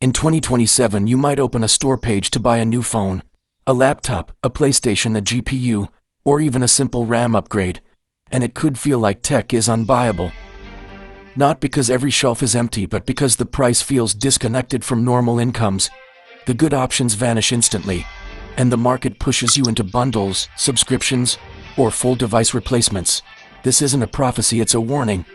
In 2027, you might open a store page to buy a new phone, a laptop, a PlayStation, a GPU, or even a simple RAM upgrade, and it could feel like tech is unbuyable. Not because every shelf is empty, but because the price feels disconnected from normal incomes. The good options vanish instantly, and the market pushes you into bundles, subscriptions, or full device replacements. This isn't a prophecy, it's a warning.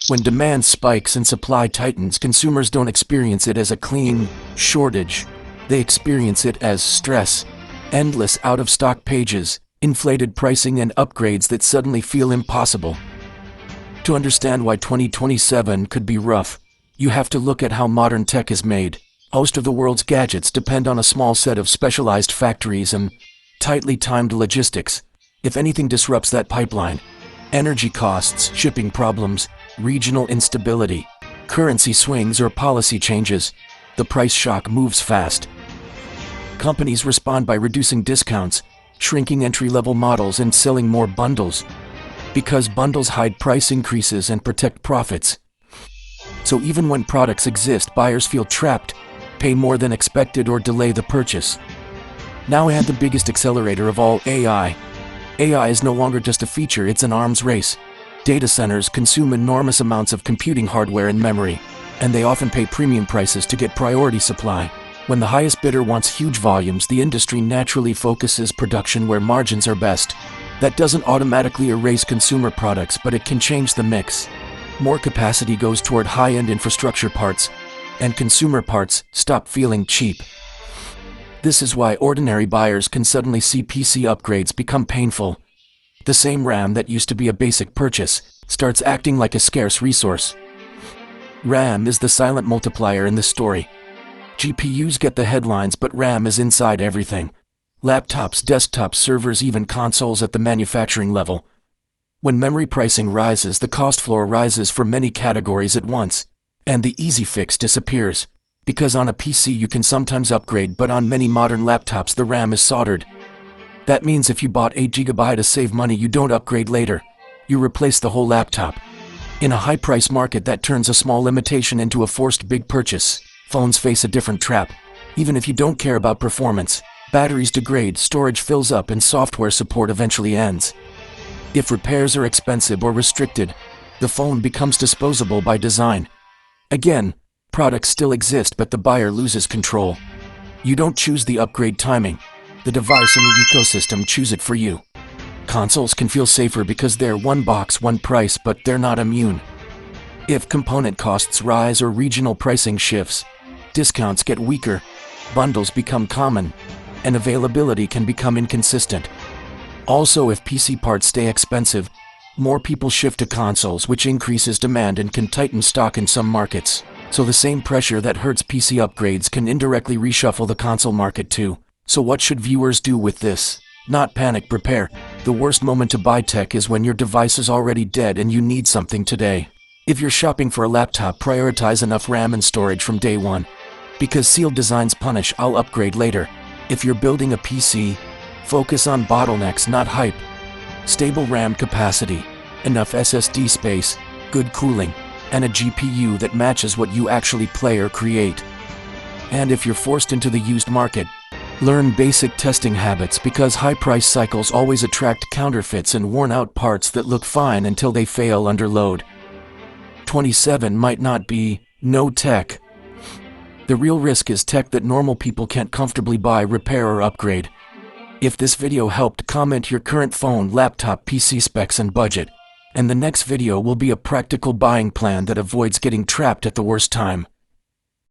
When demand spikes and supply tightens, consumers don't experience it as a clean shortage. They experience it as stress, endless out-of-stock pages, inflated pricing, and upgrades that suddenly feel impossible. To understand why 2027 could be rough, you have to look at how modern tech is made. Most of the world's gadgets depend on a small set of specialized factories and tightly timed logistics. If anything disrupts that pipeline, energy costs, shipping problems, regional instability, currency swings, or policy changes, the price shock moves fast. Companies respond by reducing discounts, shrinking entry-level models, and selling more bundles, because bundles hide price increases and protect profits. So even when products exist, buyers feel trapped, pay more than expected, or delay the purchase. Now add the biggest accelerator of all, AI. AI is no longer just a feature, it's an arms race. Data centers consume enormous amounts of computing hardware and memory, and they often pay premium prices to get priority supply. When the highest bidder wants huge volumes, the industry naturally focuses production where margins are best. That doesn't automatically erase consumer products, but it can change the mix. More capacity goes toward high-end infrastructure parts, and consumer parts stop feeling cheap. This is why ordinary buyers can suddenly see PC upgrades become painful. The same RAM that used to be a basic purchase starts acting like a scarce resource. RAM is the silent multiplier in this story. GPUs get the headlines, but RAM is inside everything. Laptops, desktops, servers, even consoles at the manufacturing level. When memory pricing rises, the cost floor rises for many categories at once, and the easy fix disappears. Because on a PC you can sometimes upgrade, but on many modern laptops the RAM is soldered. That means if you bought 8 GB to save money, you don't upgrade later. You replace the whole laptop. In a high-price market, that turns a small limitation into a forced big purchase. Phones face a different trap. Even if you don't care about performance, batteries degrade, storage fills up, and software support eventually ends. If repairs are expensive or restricted, the phone becomes disposable by design. Again, products still exist, but the buyer loses control. You don't choose the upgrade timing. The device and the ecosystem choose it for you. Consoles can feel safer because they're one box, one price, but they're not immune. If component costs rise or regional pricing shifts, discounts get weaker, bundles become common, and availability can become inconsistent. Also, if PC parts stay expensive, more people shift to consoles, which increases demand and can tighten stock in some markets. So the same pressure that hurts PC upgrades can indirectly reshuffle the console market too. So what should viewers do with this? Not panic, prepare. The worst moment to buy tech is when your device is already dead and you need something today. If you're shopping for a laptop, prioritize enough RAM and storage from day one. Because sealed designs punish, I'll upgrade later. If you're building a PC, focus on bottlenecks, not hype. Stable RAM capacity, enough SSD space, good cooling, and a GPU that matches what you actually play or create. And if you're forced into the used market, learn basic testing habits, because high price cycles always attract counterfeits and worn-out parts that look fine until they fail under load. 27 might not be no tech. The real risk is tech that normal people can't comfortably buy, repair, or upgrade. If this video helped, comment your current phone, laptop, PC specs and budget, and the next video will be a practical buying plan that avoids getting trapped at the worst time.